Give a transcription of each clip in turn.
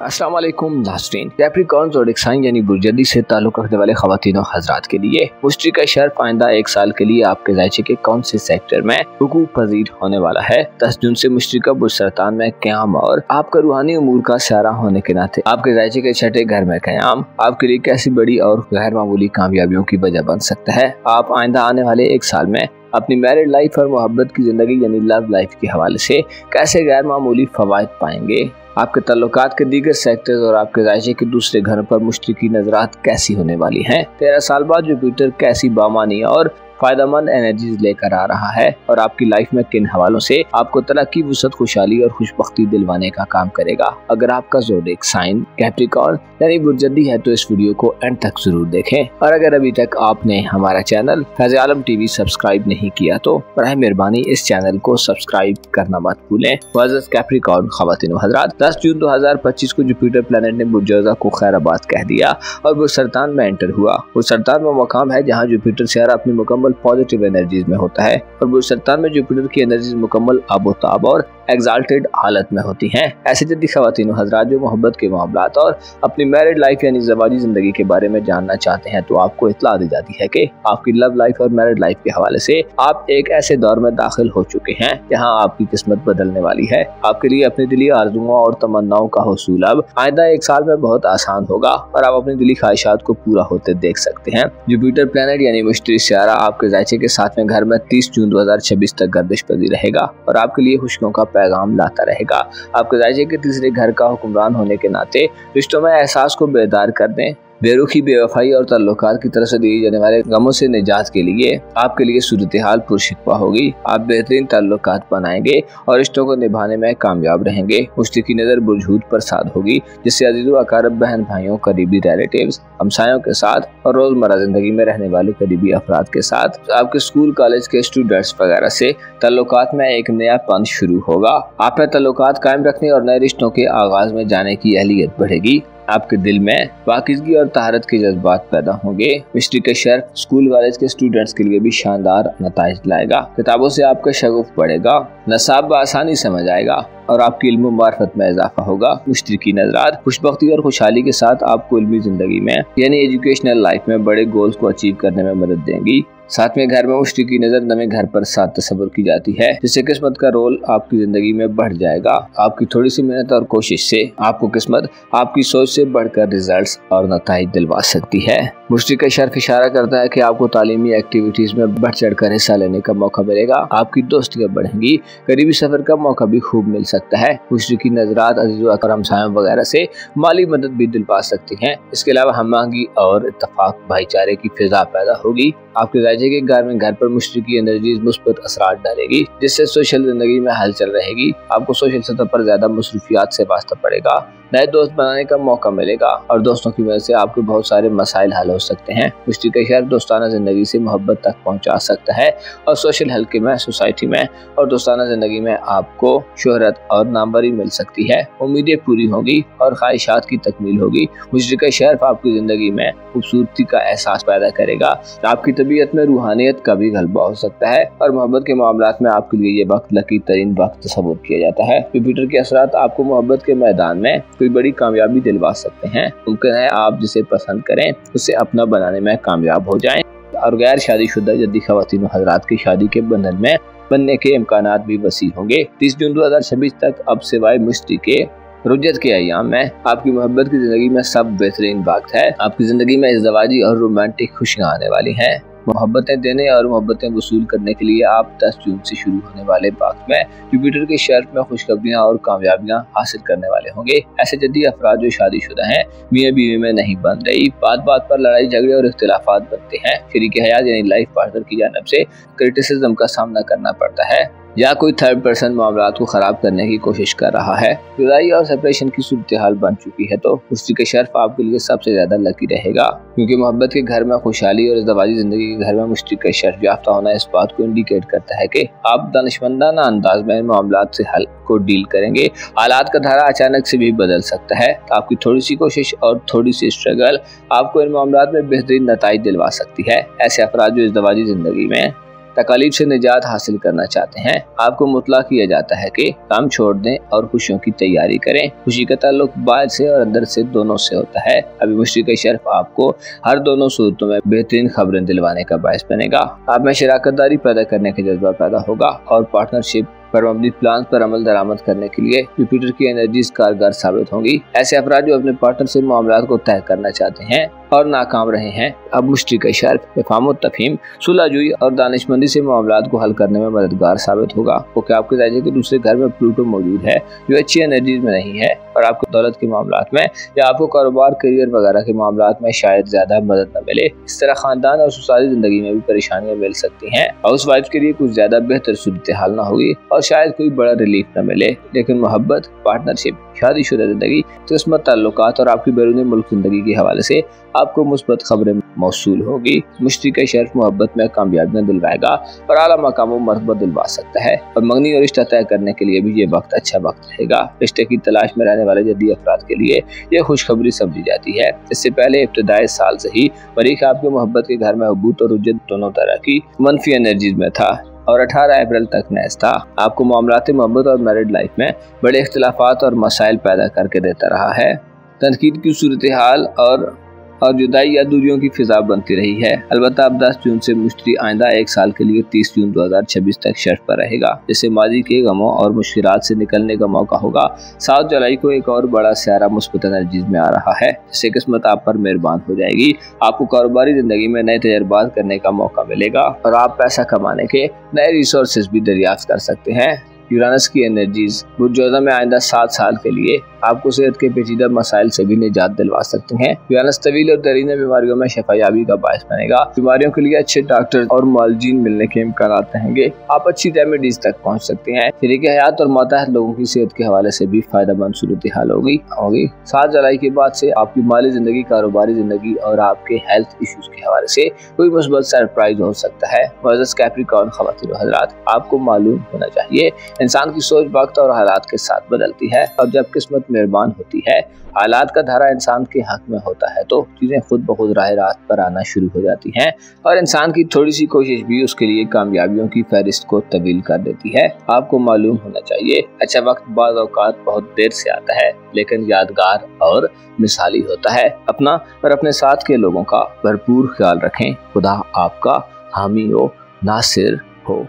अस्सलाम वालेकुम नाज़रीन। कैप्रिकॉर्न ज़ोडिएक साइन यानी बुर्जदी से ताल्लुक़ रखने वाले ख़वातीन और हज़रात के लिए मुश्तरी का शर्फ आइंदा 1 साल के लिए आपके ज़ायचे के कौन से सेक्टर में हुकूक पजीर होने वाला है। 10 जून से मुश्तरी का बुर्ज-सरतान में क़याम और आपका रूहानी उमूर का सहारा होने के नाते आपके ज़ायचे के छठे घर में क़याम आपके लिए कैसी बड़ी और गैर मामूली कामयाबियों की वजह बन सकता है। आप आइंदा आने वाले 1 साल में अपनी मैरिड लाइफ और मोहब्बत की ज़िंदगी यानी लव लाइफ के हवाले से कैसे गैर मामूली फ़वाइद पाएंगे। आपके ताल्लुकात के दीगर सेक्टर्स और आपके ज़ायचे के दूसरे घर पर मुश्तरी की नज़रात कैसी होने वाली हैं। 13 साल बाद जुपिटर कैसी बामानी और फायदेमंद एनर्जीज लेकर आ रहा है और आपकी लाइफ में किन हवालों से आपको तरक्की, वुसअत, खुशहाली और खुशबख्ती दिलवाने का काम करेगा। अगर आपका ज़ोडिएक साइन कैप्रिकॉर्न यानी बुर्जदी है तो इस वीडियो को एंड तक जरूर देखें। और अगर अभी तक आपने हमारा चैनल फैज़ आलम टीवी सब्सक्राइब नहीं किया तो बराए मेहरबानी इस चैनल को सब्सक्राइब करना मत भूलें। मुअज़्ज़ज़ कैप्रिकॉर्न ख़वातीन व हज़रात, 10 जून 2025 को जुपिटर प्लैनेट ने बुर्ज को खैराबाद कह दिया और बुर्ज-सरतान में एंटर हुआ। बुर्ज-सरतान में मकाम है जहाँ जुपिटर सियारा अपनी मुकम्मल पॉजिटिव एनर्जीज में होता है और बुर्ज-सरतान में जुपिटर की एनर्जीज मुकम्मल आबोताब और एग्जाल्टेड हालत में होती हैं। ऐसे जद्दी ख़वातीन व हज़रात जो मोहब्बत के मामलात और अपनी मैरिड लाइफ यानी ज़वाजी ज़िंदगी के बारे में जानना चाहते हैं तो आपको इत्तला दी जाती है कि आपकी लव लाइफ और मैरिड लाइफ के हवाले से आप एक ऐसे दौर में दाखिल हो चुके हैं जहां आपकी किस्मत बदलने वाली है। आपके लिए अपनी दिली आरज़ुओं और तमन्नाओं का हुसूल अब आइंदा 1 साल में बहुत आसान होगा और आप अपनी दिली ख्वाहिशात को पूरा होते देख सकते हैं। जुपिटर प्लैनेट यानी मुश्तरी सियारा आपके ज़ायचे के 7वें घर में 30 जून 2026 तक गर्दिश पज़ीर रहेगा और आपके लिए खुशियों का पैगाम लाता रहेगा। आपके ज़ायचे के तीसरे घर का हुक्मरान होने के नाते रिश्तों में एहसास को बेदार कर दें, बेरुखी, बेवफाई और ताल्लुकात की तरफ से दिए जाने वाले गमों से निजात के लिए आपके लिए सूरत हाल पुरशिकवा होगी। आप बेहतरीन ताल्लुकात बनाएंगे और रिश्तों को निभाने में कामयाब रहेंगे। मुश्तरी की नज़र बुरजूद पर साद होगी जिससे अजीज़ो अकारब, बहन भाइयों, करीबी रिलेटिव्स, हमसायों के साथ और रोज़मर्रा ज़िंदगी में रहने वाले करीबी अफराद के साथ आपके स्कूल कॉलेज के स्टूडेंट्स वगैरह से ताल्लुकात में एक नया पंथ शुरू होगा। आप में ताल्लुकात कायम रखने और नए रिश्तों के आगाज में जाने की अहलियत बढ़ेगी। आपके दिल में पाकीज़गी और तहारत के जज्बात पैदा होंगे। मुश्तरी का शर्फ स्कूल कॉलेज के स्टूडेंट्स के लिए भी शानदार नताइज लाएगा। किताबों से आपका शगुफ बढ़ेगा, नसाब बआसानी समझ आएगा और आपकी इल्म मार्फत में इजाफा होगा। मुश्तरी की नज़रात खुशबख्ती और खुशहाली के साथ आपको इल्मी ज़िंदगी में यानी एजुकेशनल लाइफ में बड़े गोल्स को अचीव करने में मदद देंगी। 7वें घर में मुश्तरी की नज़र नवे घर पर साथ तस्वुर की जाती है जिससे किस्मत का रोल आपकी ज़िंदगी में बढ़ जाएगा। आपकी थोड़ी सी मेहनत और कोशिश से आपको किस्मत आपकी सोच से बढ़कर रिजल्ट्स और नताइज दिलवा सकती है। मुश्तरी का शर्फ इशारा करता है कि आपको तालीमी एक्टिविटीज़ में बढ़ चढ़ कर हिस्सा लेने का मौका मिलेगा। आपकी दोस्तियाँ बढ़ेंगी, करीबी सफ़र का मौका भी खूब मिल सकता है। मुश्तरी की नज़रात अजीज़ो अकरम हमसायों वगैरह से माली मदद भी दिलवा सकती हैं। इसके अलावा हमआहंगी और इत्तफाक भाईचारे की फिजा पैदा होगी। आपके ज़ायचे के घर पर मुश्तरी की एनर्जीज मुस्बत असरात डालेगी जिससे सोशल जिंदगी में हलचल रहेगी। आपको सोशल सतह पर ज्यादा मसरूफियात से वास्ता पड़ेगा, नए दोस्त बनाने का मौका मिलेगा और दोस्तों की वजह से आपके बहुत सारे मसाइल हल हो सकते हैं। मुश्तरी का शहर दोस्ताना जिंदगी से मोहब्बत तक पहुंचा सकता है और सोशल हल्के में, सोसाइटी में और दोस्ताना जिंदगी में आपको शोहरत और नामवरी मिल सकती है। उम्मीदें पूरी होंगी और ख्वाहिशात की तकमील होगी। मुश्तरी का शर्फ आपकी जिंदगी में खूबसूरती का एहसास पैदा करेगा। आपकी तबीयत में रूहानियत का भी गलबा हो सकता है और मोहब्बत के मामलात में आपके लिए ये वक्त लकी तरीन वक्त तस्वुर किया जाता है। जुपिटर के असरात आपको मोहब्बत के मैदान में कोई बड़ी कामयाबी दिलवा सकते हैं। मुमकिन है आप जिसे पसंद करें उसे अपना बनाने में कामयाब हो जाएं और गैर शादीशुदा जद्दी ख़वातीन व हज़रात की शादी के बंधन में बनने के इम्कानात भी वसी होंगे। 30 जून 2026 तक अब सिवाय मुश्तरी के रुजत के अय्याम में आपकी मोहब्बत की जिंदगी में सब बेहतरीन वक्त है। आपकी जिंदगी में इज़्दवाजी और रोमांटिक खुशियाँ आने वाली हैं। मोहब्बतें देने और मोहब्बतें वसूल करने के लिए आप 10 जून से शुरू होने वाले वक्त में जुपिटर के शर्फ में खुशखबरियां और कामयाबियां हासिल करने वाले होंगे। ऐसे जद्दी अफराद जो शादीशुदा हैं, मियाँ बीवी में नहीं बन रही, बात बात पर लड़ाई झगड़े और इख्तिलाफात बनते हैं, शरीक हयात यानी लाइफ पार्टनर की जानिब से क्रिटिसिज्म का सामना करना पड़ता है या कोई थर्ड पर्सन मामलात को ख़राब करने की कोशिश कर रहा है, जुदाई और सेपरेशन की सूरत हाल बन चुकी है तो मुश्तरी का शर्फ आपके लिए सबसे ज़्यादा लकी रहेगा क्योंकि मोहब्बत के घर में खुशहाली और इज़्दवाजी ज़िंदगी के घर में मुश्तरी का शर्फ याफ्ता होना इस बात को इंडिकेट करता है कि आप दानिशमंदाना अंदाज में मामलात से हल को डील करेंगे। हालात का धारा अचानक से भी बदल सकता है। आपकी थोड़ी सी कोशिश और थोड़ी सी स्ट्रगल आपको इन मामलात में बेहतरीन नताइज दिलवा सकती है। ऐसे अफराद जो इज़्दवाजी ज़िंदगी में तकालीफ से निजात हासिल करना चाहते हैं, आपको मुतला किया जाता है कि काम छोड़ दें और खुशियों की तैयारी करें। खुशी का ताल्लुक बाहर से और अंदर से दोनों से होता है। अभी मुश्तरी का शर्फ आपको हर दोनों सूरतों में बेहतरीन खबरें दिलवाने का बायस बनेगा। आप में शराकतदारी पैदा करने का जज्बा पैदा होगा और पार्टनरशिप पर मबनी प्लान पर अमल दरामद करने के लिए जुपिटर की एनर्जीज कारगर साबित होंगी। ऐसे अफराद जो अपने पार्टनर से मामलात को तय करना चाहते हैं और नाकाम रहे हैं, अब मुश्तरी का शर्फ इफ़हाम तफहीम, सुलहजुई और दानिशमंदी से मामलात को हल करने में मददगार साबित होगा। क्योंकि आपके जायजे के दूसरे घर में प्लूटो मौजूद है जो अच्छी एनर्जीज में नहीं है और आपको दौलत के मामलात में या आपको कारोबार, करियर वगैरह के मामलात में शायद ज्यादा मदद न मिले। इस तरह खानदान और ससुराली जिंदगी में भी परेशानियां मिल सकती हैं। हाउस वाइफ के लिए कुछ ज्यादा बेहतर सूरत हाल न होगी और शायद कोई बड़ा रिलीफ न मिले, लेकिन मोहब्बत, पार्टनरशिप, शादीशुदा जिंदगी, किस्मत, ताल्लुकात और आपकी बैरूनी मुल्क जिंदगी के हवाले से आपको मुस्बत खबरें मौसूल होगी। मुश्तरी का शर्फ मोहब्बत में कामयाबियां दिलवाएगा और आला मकाम मरतबा दिलवा सकता है और मंगनी और रिश्ता तय करने के लिए भी ये वक्त अच्छा वक्त रहेगा। रिश्ते की तलाश में रहने वाले जद्दी अफराद के लिए ये खुशखबरी समझी जाती है। इससे पहले इब्तदाई साल से ही मरीख आपके मोहब्बत के घर में हबूत और उज्जत दोनों तरह की मनफी एनर्जीज में था और 18 अप्रैल तक नैस था। आपको मामलाती मोहब्बत और मैरिड लाइफ में बड़े इख्तिलाफात और मसाइल पैदा करके देता रहा है। तनकीद की सूरत हाल और जुदाई या दूरियों की फिजा बनती रही है। अलबत्ता अब 10 जून से मुश्तरी आइंदा एक साल के लिए 30 जून 2026 तक शर्फ पर रहेगा, जिससे माजी के गमों और मुश्किलात से निकलने का मौका होगा। 7 जुलाई को एक और बड़ा सियारा मुस्बत एनर्जीज में आ रहा है, जिससे किस्मत आप पर मेहरबान हो जाएगी। आपको कारोबारी जिंदगी में नए तजर्बात करने का मौका मिलेगा और आप पैसा कमाने के नए रिसोर्सेज भी दरियाफ्त कर सकते हैं। यूरानस की एनर्जीज बुर्जोजा में आइंदा 7 साल के लिए आपको सेहत के पेचीदा मसाइल से भी निजात दिलवा सकते हैं। यूरानस तवील और दरीने बीमारियों में शफायाबी का बायस बनेगा। बीमारियों के लिए अच्छे डॉक्टर और मुआलजीन मिलने के इम्कान रहेंगे। आप अच्छी रेमेडीज तक पहुंच सकते हैं। शरीक हयात और मातहत लोगों की सेहत के हवाले से भी फायदेमंद सूरत हाल होगी। 7 जुलाई के बाद से आपकी माली जिंदगी, कारोबारी जिंदगी और आपके हेल्थ इश्यूज के हवाले से कोई मुस्बत सरप्राइज हो सकता है। मुअज़्ज़ज़ कैप्रिकॉर्न ख़वातीन और हज़रात, आपको मालूम होना चाहिए इंसान की सोच वक्त और हालात के साथ बदलती है और जब किस्मत मेहरबान होती है, हालात का धारा इंसान के हक में होता है, तो चीजें खुद ब खुद राह रात पर आना शुरू हो जाती हैं और इंसान की थोड़ी सी कोशिश भी उसके लिए कामयाबियों की फहरिस्त को तवील कर देती है। आपको मालूम होना चाहिए अच्छा वक्त बाज़ औक़ात बहुत देर से आता है, लेकिन यादगार और मिसाली होता है। अपना और अपने साथ के लोगों का भरपूर ख्याल रखें। खुदा आपका हामी हो, नासिर हो।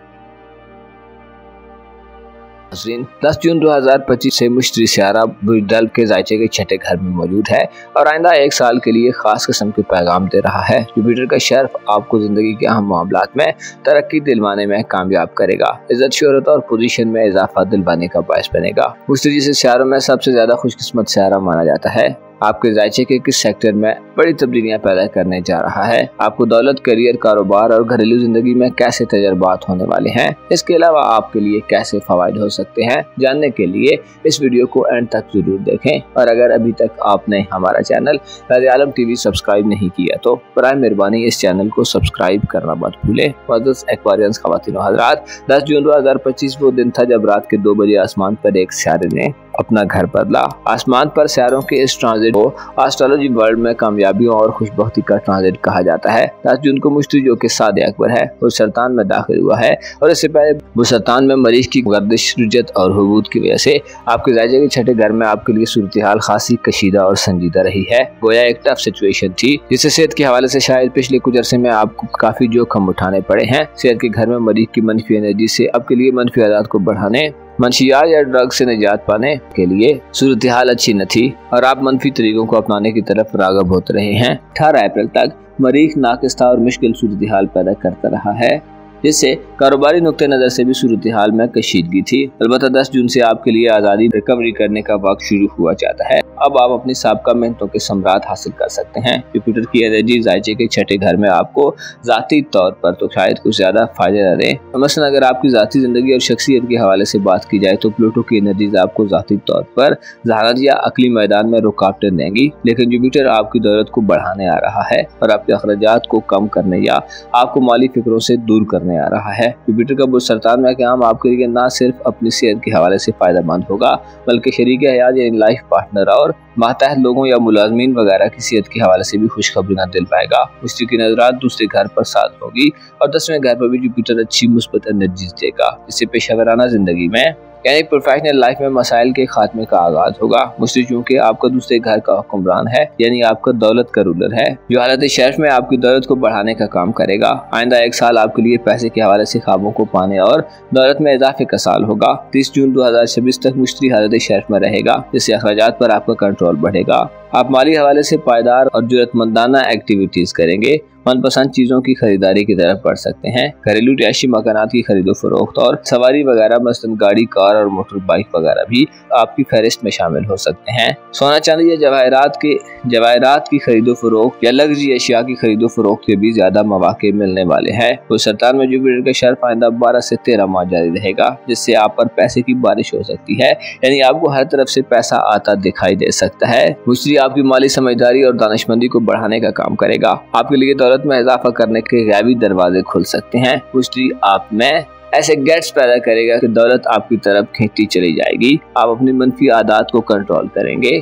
10 जून 2025 से मुश्तरी सियारा बुर्ज के जायचे के छठे घर में मौजूद है और आइंदा एक साल के लिए खास किस्म के पैगाम दे रहा है। जुपिटर का शर्फ आपको जिंदगी के अहम मामलात में तरक्की दिलवाने में कामयाब करेगा। इज्जत, शोहरत और पोजीशन में इजाफा दिलवाने का बायस बनेगा। मुश्तरी जिसे सियारों में सबसे ज्यादा खुशकिस्मत सियारा माना जाता है, आपके जायचे के किस सेक्टर में बड़ी तब्दीलियां पैदा करने जा रहा है। आपको दौलत, करियर, कारोबार और घरेलू जिंदगी में कैसे तजर्बात होने वाले हैं, इसके अलावा आपके लिए कैसे फवायद हो सकते हैं, जानने के लिए इस वीडियो को एंड तक जरूर देखें। और अगर अभी तक आपने हमारा चैनल राज़ आलम टीवी सब्सक्राइब नहीं किया तो बराए मेहरबानी इस चैनल को सब्सक्राइब करना मत भूलें। मुअज़्ज़ज़ एक्वारियंस ख़वातीन और हज़रात, 10 जून 2025 वो दिन था जब रात के 2 बजे आसमान पर एक सियारे ने अपना घर बदला। आसमान पर सियारों के इस ट्रांजिट को एस्ट्रोलॉजी वर्ल्ड में कामयाबियों और खुशबख्ती का ट्रांजिट कहा जाता है। 10 जून को मुश्तरी जो कि सादे अकबर है वो सरतान में दाखिल हुआ है और इससे पहले वो सरतान में मरीज की गर्दिश, रुजत और हुबूत की वजह से आपके जायजे के छठे घर में आपके लिए सूरत हाल खासी कशीदा और संजीदा रही है। गोया एक टफ सिचुएशन थी जिससे सेहत के हवाले से शायद पिछले कुछ अरसे में आपको काफी जोखिम उठाने पड़े हैं। सेहत के घर में मरीज की मनफी एनर्जी से आपके लिए मनफी आदत को बढ़ाने, मंशियात या ड्रग से निजात पाने के लिए सूरत हाल अच्छी न थी और आप मनफी तरीकों को अपनाने की तरफ राग़ब होते रहे हैं। 18 अप्रैल तक मरीख नाकिस था और मुश्किल सूरत हाल पैदा करता रहा है, जिससे कारोबारी नुक्ते नज़र से भी सूरत हाल में कशीदगी थी। अलबत्ता 10 जून से आपके लिए आज़ादी रिकवरी करने का वक्त शुरू हुआ जाता है। अब आप अपनी साबका मेहनतों के सम्राट हासिल कर सकते हैं। जुपिटर की एनर्जी जायचे के छठे घर में आपको जाती तौर पर तो शायद कुछ ज्यादा फायदे न दें। मसलन अगर आपकी जाती जिंदगी और शख्सियत के हवाले से बात की जाए तो प्लूटो की एनर्जीज आपको जाती तौर पर जहानत या अकली मैदान में रुकावटें देंगी, लेकिन जुपिटर आपकी दौलत को बढ़ाने आ रहा है और आपके अखराजात को कम करने या आपको माली फिक्रों से दूर करने आ रहा है। जुपिटर का बुर्ज सरतान में क़याम आपके लिए न सिर्फ अपनी सेहत के हवाले से फायदेमंद होगा, बल्कि शरीक हयात यानी लाइफ पार्टनर और और मातहत लोगों या मुलाजमीन वगैरह की सेहत के हवाले से भी खुशखबरी न दिल पाएगा। मुश्तरी की नजरात दूसरे घर पर साथ होगी और 10वें घर पर भी जुपिटर अच्छी मुस्बत एनर्जी देगा, जिससे पेशेवराना जिंदगी में यानी प्रोफेशनल लाइफ में मसाइल के खात्मे का आगाज होगा। मुश्तरी चूंकि आपका दूसरे घर का हुक्मरान है यानी आपका दौलत का रूलर है, जो हालत शर्फ में आपकी दौलत को बढ़ाने का काम करेगा। आइंदा एक साल आपके लिए पैसे के हवाले से ख्वाबों को पाने और दौलत में इजाफे का साल होगा। 30 जून 2026 तक मुश्तरी हालत शर्फ में रहेगा, जिससे अखराजात पर आपका कंट्रोल बढ़ेगा। आप माली हवाले से पायदार और जरूरतमंदाना एक्टिविटीज करेंगे। मनपसंद चीजों की खरीदारी की तरफ बढ़ सकते हैं। घरेलू रिहायशी मकानात की खरीदो फरोख्त और सवारी वगैरह मसलन गाड़ी, कार और मोटर बाइक वगैरह भी आपकी फहरिस्त में शामिल हो सकते हैं। सोना चांदी या जवाहरात की खरीदो फरोख्त या लग्जरी अशिया की खरीदो फरोख्त के भी ज्यादा मौके मिलने वाले हैं। तो सरतान में जुपिटर का शर्फ आइंदा 12 से 13 माह जारी रहेगा, जिससे आप पर पैसे की बारिश हो सकती है, यानी आपको हर तरफ से पैसा आता दिखाई दे सकता है। मुश्तरी आपकी माली समझदारी और दानिशमंदी को बढ़ाने का काम करेगा। आपके लिए दौलत में इजाफा करने के गैबी दरवाजे खुल सकते हैं। मुश्तरी आप में ऐसे गेट्स पैदा करेगा कि दौलत आपकी तरफ खींचती चली जाएगी। आप अपनी मनफी आदत को कंट्रोल करेंगे।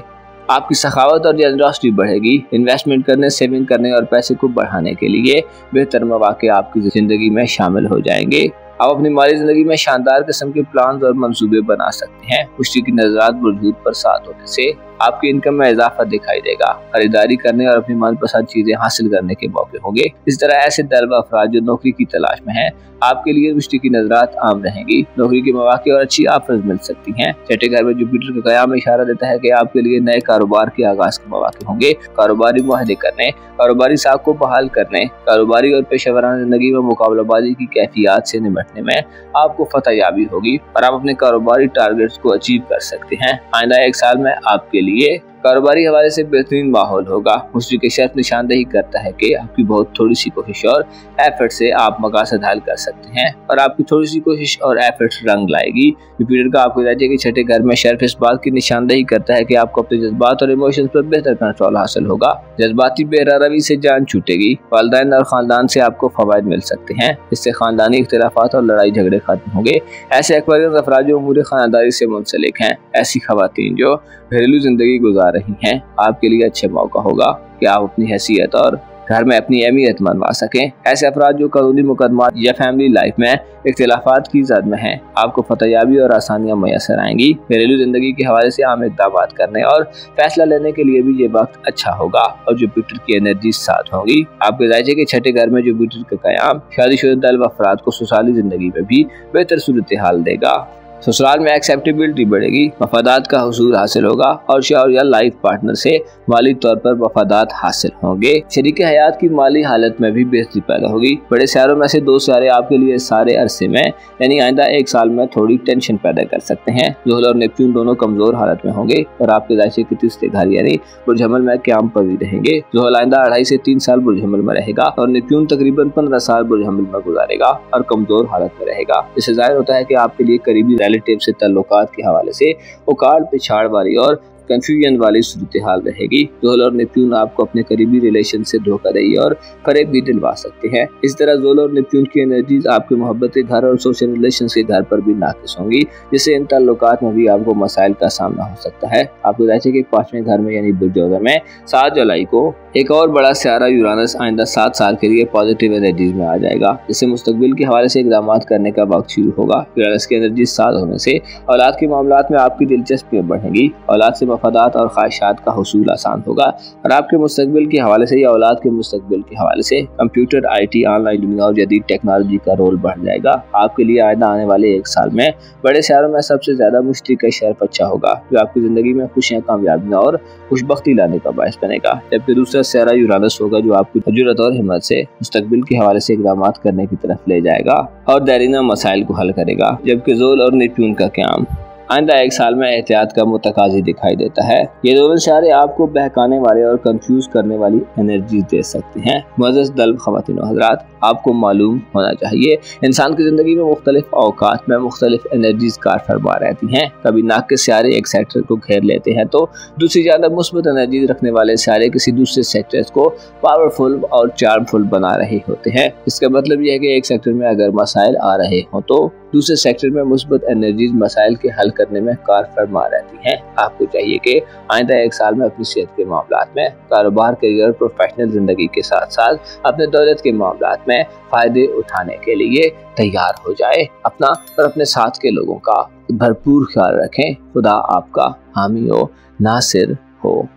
आपकी सखावत और जनरॉसिटी बढ़ेगी। इन्वेस्टमेंट करने, सेविंग करने और पैसे को बढ़ाने के लिए बेहतर मौके आपकी जिंदगी में शामिल हो जाएंगे। आप अपनी माली जिंदगी में शानदार किस्म के प्लान और मंसूबे बना सकते हैं। मुश्तरी की नजरात बुरजूद पर साथ होने से आपकी इनकम में इजाफा दिखाई देगा। खरीदारी करने और अपनी मनपसंद चीजें हासिल करने के मौके होंगे। इस तरह ऐसे तलबा अफराद जो नौकरी की तलाश में हैं, आपके लिए मुश्तरी की नजरात आम रहेंगी। नौकरी के मौके और अच्छी ऑफर्स मिल सकती हैं। छठे घर में जुपिटर का क़याम इशारा देता है कि आपके लिए नए कारोबार के आगाज के मौके होंगे। कारोबारी मुआहदे करने, कारोबारी साख को बहाल करने, कारोबारी और पेशेवराना जिंदगी में मुकाबलाबाजी की कैफियत से निपटने में आपको फतह याबी होगी और आप अपने कारोबारी टारगेट्स को अचीव कर सकते हैं। आइंदा एक साल में आपके लिए कारोबारी हवाले से बेहतरीन माहौल होगा। मुश्तरी के शर्फ निशानदेही करता है कि आपकी बहुत थोड़ी सी कोशिश और एफर्ट से आप मकासद हासिल कर सकते हैं और आपकी थोड़ी सी कोशिश और एफर्ट रंग लाएगी। जुपिटर का आपको राज्य के छठे घर में शर्फ इस बात की निशानदेही करता है कि आपको अपने जज्बात और इमोशंस पर बेहतर कंट्रोल हासिल होगा। जज्बाती बेरारवी से जान छूटेगी। वालिदैन और खानदान से आपको फवायद मिल सकते हैं। इससे खानदानी इख्तिलाफात और लड़ाई झगड़े खत्म होंगे। ऐसे एक्वेरियस अफराद जो उमूर खानदारी से मुंसलिक हैं, ऐसी खवातीन जो घरेलू जिंदगी गुजार रही हैं, आपके लिए अच्छे मौका होगा कि आप अपनी हैसियत और घर में अपनी अहमियत मनवा सकें। ऐसे अफराद जो कानूनी मुकदमात या फैमिली लाइफ में इख्तिलाफात की जद में हैं, आपको फतहयाबी और आसानियां मैसर आएंगी। घरेलू जिंदगी के हवाले से आम इक़दाम करने और फैसला लेने के लिए भी ये वक्त अच्छा होगा और जुपिटर की एनर्जी साथ होगी। आपके जायजे के छठे घर में जुपिटर का क़याम शादीशुदा तलब अफराद को ससुराली जिंदगी में भी बेहतर सूरत हाल देगा। ससुराल में एक्सेप्टेबिलिटी बढ़ेगी, मफादात का हुसूल हासिल होगा और शौहर या लाइफ पार्टनर से माली तौर पर मफादात हासिल होंगे। शरीके हयात की माली हालत में भी बेहतरी पैदा होगी। बड़े सियारों में से 2 सियारे आपके लिए सारे अरसे में यानी आइंदा एक साल में थोड़ी टेंशन पैदा कर सकते हैं। ज़ुहल और नेपच्यून दोनों कमजोर हालत में होंगे और आपके जायजे के तीसरे घर यानी बुर्ज हमल में क़याम पज़ीर रहेंगे। ज़ुहल आइंदा 2.5 से 3 साल बुर्ज हमल में रहेगा और नेपच्यून तकरीबन 15 साल बुर्ज हमल में गुजारेगा और कमजोर हालत में रहेगा। इससे जाहिर होता है कि आपके लिए करीबी रिलेटिव से ताल्लुकात के हवाले से उकाड़ पिछाड़ वाली और कंफ्यूजन वाली सूरत हाल रहेगी। ज़ुहल और नेपच्यून आपको अपने करीबी रिलेशन से धोखाधड़ी और फरेब भी दिलवा सकते हैं। इस तरह ज़ुहल और नेपच्यून की एनर्जीज आपके मोहब्बत के घर और सोशल रिलेशन के घर पर भी नाकिस होंगी, जिससे इन ताल्लुकात में भी आपको मसाइल का सामना हो सकता है। आपको जायजे के 5वें घर में यानी बुर्ज औज़र में 7 जुलाई को एक और बड़ा सियारा यूरानस आइंदा 7 साल के लिए पॉजिटिव एनर्जीज में आ जाएगा, जिससे मुस्तकबिल के हवाले से इक़दाम करने का वक्त शुरू होगा। यूरानस की एनर्जी 7 होने से औलाद के मामलात में आपकी दिलचस्पियाँ बढ़ेंगी। औलाद से मफादात और ख्वाहिशात का हुसूल आसान होगा और आपके मुस्तकबिल के हवाले से या औलाद के मुस्तकबिल के हवाले से कंप्यूटर, IT, ऑनलाइन दुनिया और जदीद टेक्नोलॉजी का रोल बढ़ जाएगा। आपके लिए आइंदा आने वाले एक साल में बड़े सियारों में सबसे ज्यादा मुश्तरी का शर्फ अच्छा होगा, जो आपकी जिंदगी में खुशियाँ, कामयाबियाँ और खुशबख्ती लाने का बायस बनेगा। जबकि दूसरा सियारा यूरानस होगा, जो आपकी जुर्रत और हिम्मत से मुस्तकबिल के हवाले से इक़दाम करने की तरफ ले जाएगा और दैरीना मसाइल को हल करेगा। जबकि ज़ुहल और नेपच्यून का क़याम आइंदा एक साल में एहतियात का मुतकाज़ी दिखाई देता है। ये दोनों इशारे आपको बहकाने वाले और कंफ्यूज करने वाली एनर्जी दे सकते हैं। मुअज़्ज़ज़ दल्ब ख़वातीन व हज़रात, आपको मालूम होना चाहिए इंसान की ज़िंदगी में मुख्तलिफ औकात में मुख्तलिफ एनर्जीज कार फरमा रहती हैं। कभी नाक के सियारे एक सेक्टर को घेर लेते हैं तो दूसरी ज़्यादा मुस्बत एनर्जीज रखने वाले सियारे किसी दूसरे सेक्टर्स को पावरफुल और चार्मफुल बना रहे होते हैं। इसका मतलब यह है कि एक सेक्टर में अगर मसाइल आ रहे हों तो दूसरे सेक्टर में मुस्बत एनर्जीज मसाइल के हल करने में कार फरमा रहती हैं। आपको चाहिए कि आइंदा एक साल में अपनी सेहत के मामलात में, कारोबार, करियर, प्रोफेशनल जिंदगी के साथ साथ अपने दौलत के मामलात में फायदे उठाने के लिए तैयार हो जाए। अपना और अपने साथ के लोगों का भरपूर ख्याल रखें। खुदा आपका हामी हो, नासिर हो।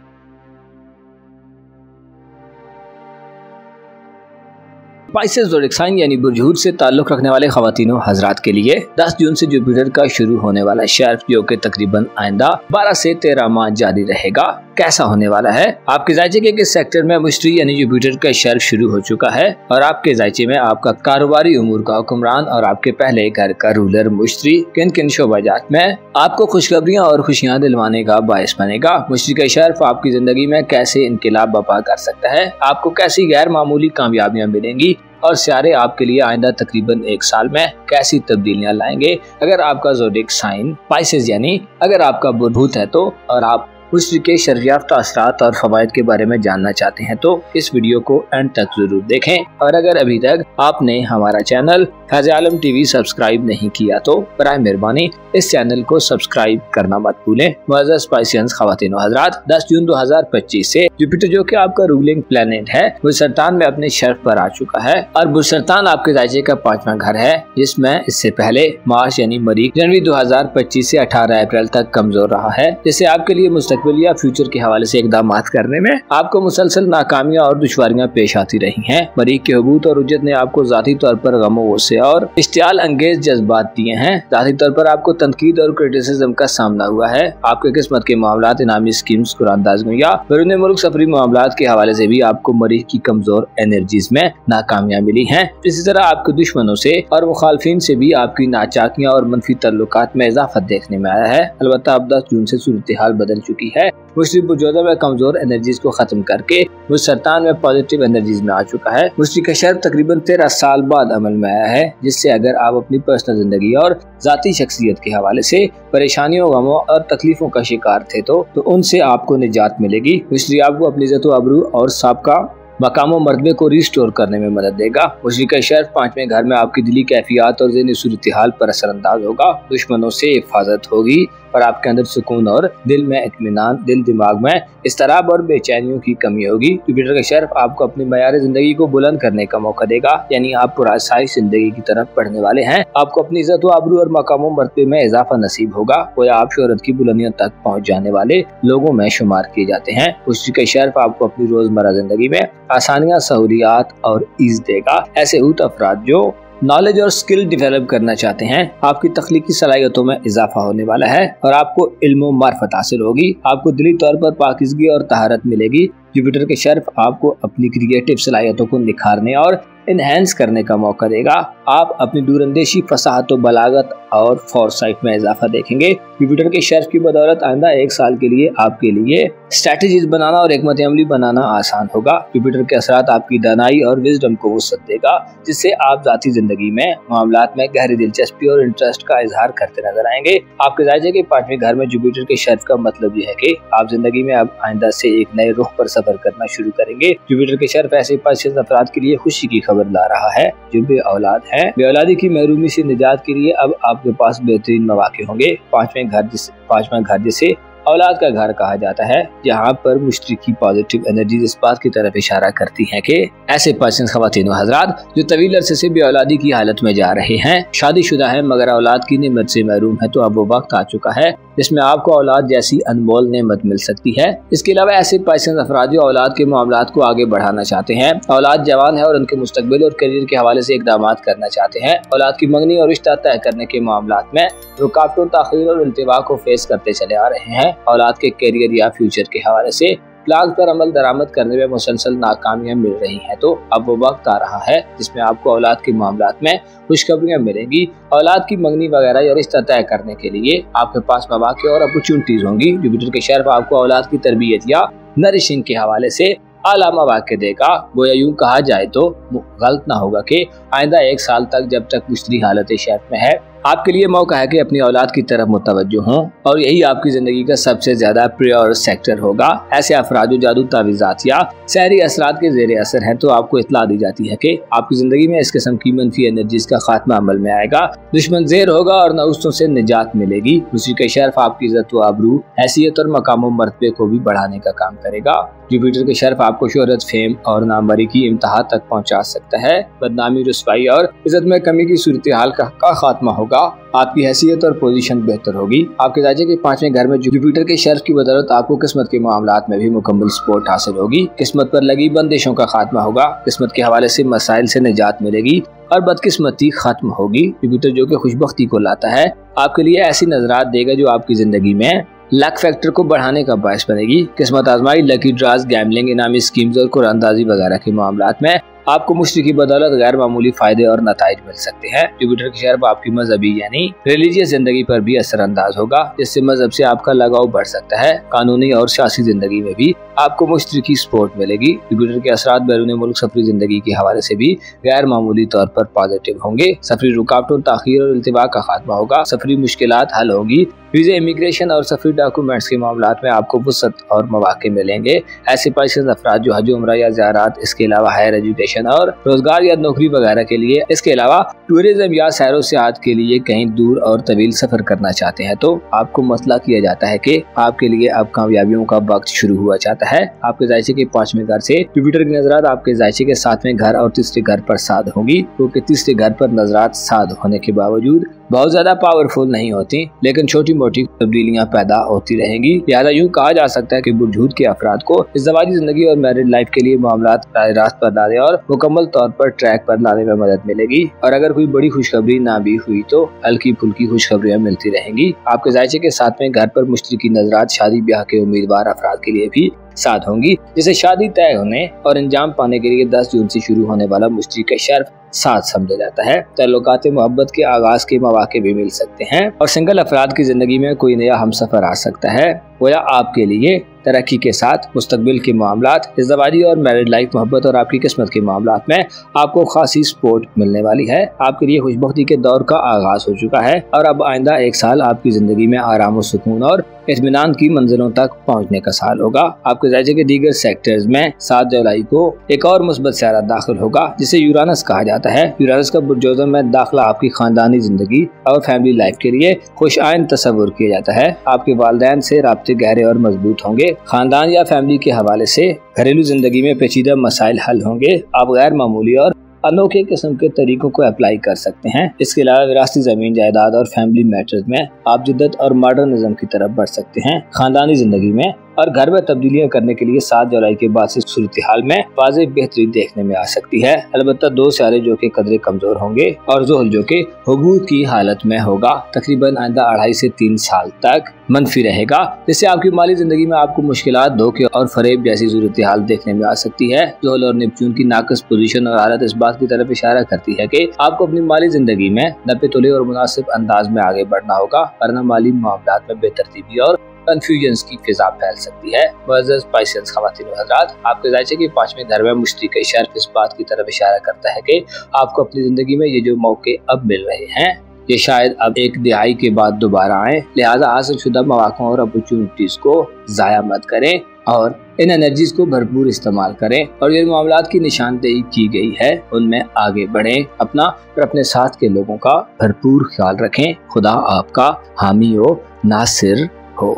स्पाइसेस ज़ोडिएक साइन यानी बुर्ज से ताल्लुक़ रखने वाले ख़वातीनों हज़रात के लिए 10 जून से जुपिटर का शुरू होने वाला शर्फ, जो कि तकरीबन आइंदा 12 से 13 माह जारी रहेगा, कैसा होने वाला है। आपके जायचे के किस सेक्टर में मुश्तरी यानी जुपिटर का शर्फ शुरू हो चुका है और आपके जायचे में आपका कारोबारी उमूर का हुक्मरान और आपके पहले घर का रूलर मुश्तरी किन किन शोबाजात में आपको खुशखबरियाँ और खुशियाँ दिलवाने का बायस बनेगा। मुश्तरी का शर्फ आपकी जिंदगी में कैसे इनकलाब बपा कर सकता है, आपको कैसी गैर मामूली कामयाबियाँ मिलेंगी और सियारे आपके लिए आइंदा तकरीबन एक साल में कैसी तब्दीलियां लाएंगे। अगर आपका ज़ोडिएक साइन स्पाइसेस यानी अगर आपका बुर्ज है तो और आप मुश्तरी के शर्फयाफ्ता असरात और फवायद के बारे में जानना चाहते हैं तो इस वीडियो को एंड तक जरूर देखें। और अगर अभी तक आपने हमारा चैनल फैज़ आलम टीवी सब्सक्राइब नहीं किया तो बराए मेहरबानी इस चैनल को सब्सक्राइब करना मत भूलें। मुअज़्ज़ज़ स्पाइसियंस ख़वातीन हज़रात, 10 जून 2025 से जुपिटर, जो कि आपका रूलिंग प्लेनेट है, बुर्ज सरतान में अपने शर्फ पर आ चुका है और बुर्ज सरतान आपके जायचे का 5वां घर है, जिसमें इससे पहले मार्च यानी मरीख जनवरी 2025 से 18 अप्रैल तक कमजोर रहा है, जिससे आपके लिए मुस्तकबिल या फ्यूचर के हवाले से इकदाम करने में आपको मुसलसल नाकामियां और दुश्वारियां पेश आती रही हैं। मरीख के हुबूत और उज्जत ने आपको जाती तौर पर गमो गुस्से और इश्तियाल अंगेज जज्बात दिए हैं। जाती तौर पर आपको तनकीद और क्रिटिसिज्म का सामना हुआ है। आपके किस्मत के मामलात, इनामी स्कीम्स, कुरानदाज़ियों या बैरून मुल्क सफरी मामलात के हवाले से भी आपको मरीख की कमजोर एनर्जीज में नाकामियां मिली हैं। इसी तरह आपके दुश्मनों से और मुखालफिन से भी आपकी नाचाकियां और मनफी तल्लुकात में इजाफा देखने में आया है। अलबत्ता अब 10 जून से सूरत हाल बदल चुकी है। मुश्तरी बुर्जोदा में कमजोर एनर्जीज को खत्म करके बुर्ज सरतान में पॉजिटिव एनर्जीज में आ चुका है। मुश्तरी का शर्फ तकरीबन 13 साल बाद अमल में आया है, जिससे अगर आप अपनी पर्सनल जिंदगी और जाती शख्सियत के हवाले से परेशानियों, गमों और तकलीफों का शिकार थे तो उनसे आपको निजात मिलेगी। मुश्तरी आपको अपनी इज्जत व आबरू और साबका मकाम मर्तबे को रिस्टोर करने में मदद देगा। मुश्तरी का शर्फ 5वें घर में आपकी दिली कैफियत और ज़हनी सूरत हाल पर असरअंदाज होगा। दुश्मनों से हिफाजत होगी और आपके अंदर सुकून और दिल में इत्मीनान, दिल दिमाग में इस्तराब और बेचैनियों की कमी होगी। जुपिटर का शर्फ आपको अपनी मयार जिंदगी को बुलंद करने का मौका देगा, यानी आप पुरसाइश जिंदगी की तरफ बढ़ने वाले हैं। आपको अपनी इज्जत व आबरू और मकाम मर्तबे में इजाफा नसीब होगा। गोया आप शोहरत की बुलंदियों तक पहुँच जाने वाले लोगों में शुमार किए जाते हैं। मुश्तरी का शर्फ आपको अपनी रोजमर्रा जिंदगी में आसानियाँ, सहूलियात और ईज़ देगा। ऐसे उत अफराद जो नॉलेज और स्किल डेवलप करना चाहते हैं, आपकी तख्लीकी सलाहियतों में इजाफा होने वाला है और आपको इल्म व मार्फत हासिल होगी। आपको दिली तौर पर पाकिज़गी और तहारत मिलेगी। जुपिटर के शर्फ आपको अपनी क्रिएटिव सलाहियतों को निखारने और इनहेंस करने का मौका देगा। आप अपनी दूरंदेशी, फसाहत व बलागत और फोरसाइट में इजाफा देखेंगे। जुपिटर के शर्फ की बदौलत आइंदा एक साल के लिए आपके लिए स्ट्रेटजीज बनाना और हिकमत अमली बनाना आसान होगा। जुपिटर के असरात आपकी दानाई और विजडम को वुसअत देगा, जिससे आप जाती जिंदगी में मामलात में गहरी दिलचस्पी और इंटरेस्ट का इजहार करते नजर आएंगे। आपके जायचे के 5वें घर में जुपिटर के शर्फ का मतलब यह है कि आप जिंदगी में अब आइंदा से एक नए रुख पर सफर करना शुरू करेंगे। जुपिटर के शर्फ ऐसे 5 अफराद के लिए खुशी की खबर ला रहा है जो बे औलाद है। बे औलादी की महरूमी से निजात के लिए अब आपके पास बेहतरीन मौके होंगे। 5वां घर जिसे औलाद का घर कहा जाता है, जहाँ पर मुश्तरी की पॉजिटिव एनर्जी इस बात की तरफ इशारा करती हैं कि ऐसे पर्सन ख़वातीन व हज़रात जो तवील अरसे से बेऔलादी की हालत में जा रहे हैं, शादीशुदा हैं मगर औलाद की नेमत से महरूम है, तो अब वो वक्त आ चुका है जिसमें आपको औलाद जैसी अनमोल नेमत मिल सकती है। इसके अलावा ऐसे पर्सन अफराद जो औलाद के मामलात को आगे बढ़ाना चाहते हैं, औलाद जवान है और उनके मुस्तकबिल और करियर के हवाले से इकदाम करना चाहते हैं, औलाद की मंगनी और रिश्ता तय करने के मामलात में रुकावटों, ताख़ीर और इल्तिवा को फेस करते चले आ रहे हैं, औलाद के करियर या फ्यूचर के हवाले से प्लान पर अमल दरामद करने में मुसलसल नाकामियां मिल रही हैं, तो अब वो वक्त आ रहा है जिसमें आपको औलाद के मामलात में खुशखबरियां मिलेंगी। औलाद की मंगनी वगैरह या रिश्ता तय करने के लिए आपके पास मौके और अपॉर्चुनिटीज होंगी। जुपिटर के शर्फ आपको औलाद की तरबियत या नरिशिंग के हवाले से आला मौके देगा। गोया यूं कहा जाए तो गलत ना होगा कि आइंदा एक साल तक, जब तक मुश्तरी हालत शर्फ में है, आपके लिए मौका है कि अपनी औलाद की तरफ मुतवज्जो हों और यही आपकी जिंदगी का सबसे ज्यादा प्रियोर सेक्टर होगा। ऐसे अफराद जो जादू, तावीज़ात या सहरी असरात के जेर असर हैं तो आपको इत्तला दी जाती है कि आपकी जिंदगी में इस किस्म की मनफी एनर्जीज का खात्मा अमल में आएगा, दुश्मन ज़ेर होगा और नउस्तों से निजात मिलेगी। मुश्रिक शर्फ आपकी इज्जत व आबरू, हैसियत और मकाम मर्तबे को भी बढ़ाने का काम करेगा। जुपिटर के शर्फ आपको शोहरत, फेम और नामवरी की इंतहा तक पहुंचा सकता है। बदनामी, रुसवाई और इज्जत में कमी की सूरत हाल का खात्मा होगा। आपकी हैसियत और पोजीशन बेहतर होगी। आपके राज्य के 5वें घर में जुपिटर के शर्फ की बदौलत आपको किस्मत के मामलात में भी मुकम्मल सपोर्ट हासिल होगी। किस्मत पर लगी बंदिशों का खात्मा होगा। किस्मत के हवाले से मसाइल से निजात मिलेगी और बदकिस्मती खत्म होगी। जुपिटर जो कि खुशबख्ती को लाता है आपके लिए ऐसी नजरात देगा जो आपकी जिंदगी में लक फैक्टर को बढ़ाने का बायस बनेगी। किस्मत आजमाई, लकी ड्राज, गैम्बलिंग, इनामी स्कीम्स और कुरानंदाजी वगैरह के मामलात में आपको मुश्तरी की बदौलत गैर मामूली फायदे और नताइज मिल सकते हैं। जुपिटर की शर्फ आपकी मजहबी यानी रिलीजियस जिंदगी पर भी असरअंदाज होगा, जिससे मजहब से आपका लगाव बढ़ सकता है। कानूनी और सियासी जिंदगी में भी आपको मुश्तरी की सपोर्ट मिलेगी। जुपिटर के असरात बैरून मुल्क सफरी जिंदगी के हवाले से भी गैर मामूली तौर पर पॉजिटिव होंगे। सफरी रुकावटों, ताखीर और इल्तिबा का खात्मा होगा। सफरी मुश्किलात हल होगी। वीजा, इमिग्रेशन और सफरी डॉक्यूमेंट्स के मामलात में आपको वुसअत और मौके मिलेंगे। ऐसे पाइसेस अफराद जो हज, उम्रा या ज़ियारत, इसके अलावा हायर एजुकेशन और रोजगार या नौकरी वगैरह के लिए, इसके अलावा टूरिज्म या सैरो सियाहत के लिए कहीं दूर और तवील सफर करना चाहते हैं तो आपको मतला किया जाता है कि आपके लिए अब कामयाबियों का वक्त शुरू हुआ चाहता है। आपके जायचे के 5वें घर से जुपिटर की नजरात आपके जायचे के 7वें घर और तीसरे घर पर साध होगी, क्योंकि तीसरे घर पर नजरात साध होने के बावजूद बहुत ज्यादा पावरफुल नहीं होती, लेकिन छोटी मोटी तब्दीलियां पैदा होती रहेंगी। लिहाजा यूँ कहा जा सकता है कि बुरझूद के अफराद को इज़्दवाजी जिंदगी और मैरिड लाइफ के लिए मामलात रास्त पर लाने और मुकम्मल तौर पर ट्रैक पर लाने में मदद मिलेगी। और अगर कोई बड़ी खुशखबरी ना भी हुई तो हल्की फुल्की खुशखबरियां मिलती रहेंगी। आपके जायचे के 7वें घर पर मुश्तरी की नजरात शादी ब्याह के उम्मीदवार अफराद के लिए भी साथ होंगी, जिसे शादी तय होने और अंजाम पाने के लिए 10 जून से शुरू होने वाला मुश्तरी का शर्फ साथ समझा जाता है। तल्लुकात मोहब्बत के आगाज के मौके भी मिल सकते हैं और सिंगल अफराद की जिंदगी में कोई नया हमसफर आ सकता है। गोया आपके लिए तरक्की के साथ मुस्तकबिल के मामलात, इज़्दवाजी और मैरिड लाइफ, मोहब्बत और आपकी किस्मत के मामलात में आपको खासी सपोर्ट मिलने वाली है। आपके लिए खुशबख्ती के दौर का आगाज हो चुका है और अब आइंदा एक साल आपकी जिंदगी में आराम और सुकून और इत्मीनान की मंजिलों तक पहुंचने का साल होगा। आपके जायचे के दीगर सेक्टर्स में 7 जुलाई को एक और मुस्बत सारा दाखिल होगा, जिसे यूरानस कहा जाता है। यूरानस का बुर्जोज़म में दाखिला आपकी खानदानी जिंदगी और फैमिली लाइफ के लिए खुशआइन तस्वुर किया जाता है। आपके वालिदैन से राब्ते गहरे और मजबूत होंगे। खानदान या फैमिली के हवाले से घरेलू जिंदगी में पेचीदा मसाइल हल होंगे। आप गैर मामूली और अनोखे किस्म के तरीकों को अप्लाई कर सकते हैं। इसके अलावा विरासती जमीन, जायदाद और फैमिली मैटर्स में आप जिद्दत और मॉडर्निज्म की तरफ बढ़ सकते हैं। खानदानी जिंदगी में और घर में तब्दीलियां करने के लिए 7 जुलाई के बाद से सूरत हाल में वाज़ेह बेहतरी देखने में आ सकती है। अलबत्ता 2 सितारे जो कि कदरे कमजोर होंगे और ज़ुहल जो कि हुबूत की हालत में होगा, तकरीबन आइंदा 2.5 से 3 साल तक मनफी रहेगा, जिससे आपकी माली जिंदगी में आपको मुश्किलात, धोखे और फरेब जैसी सूरत हाल देखने में आ सकती है। ज़ुहल और नेपच्यून की नाकस पोजीशन और हालत इस बात की तरफ इशारा करती है कि आपको अपनी माली जिंदगी में नपे तुले और मुनासिब अंदाज में आगे बढ़ना होगा, वरना माली मामलात में बेतरतीबी और कंफ्यूजन की फिजा फैल सकती है। मुअज़्ज़ज़ स्पाइसेस ख़वातीन व हज़रात, आपके जायचे के 5वें घर में मुश्तरी का शर्फ इस बात की तरफ इशारा करता है कि आपको अपनी जिंदगी में ये जो मौके अब मिल रहे हैं ये शायद अब एक दिहाई के बाद दोबारा आए। लिहाजा हासिल शुदा मौक़ों और अपॉर्चुनिटीज को ज़ाया मत करें और इन एनर्जीज को भरपूर इस्तेमाल करें और जिन मामलात की निशानदेही की गई है उनमें आगे बढ़ें। अपना और अपने साथ के लोगों का भरपूर ख्याल रखें। खुदा आपका हामी हो, नासिर हो।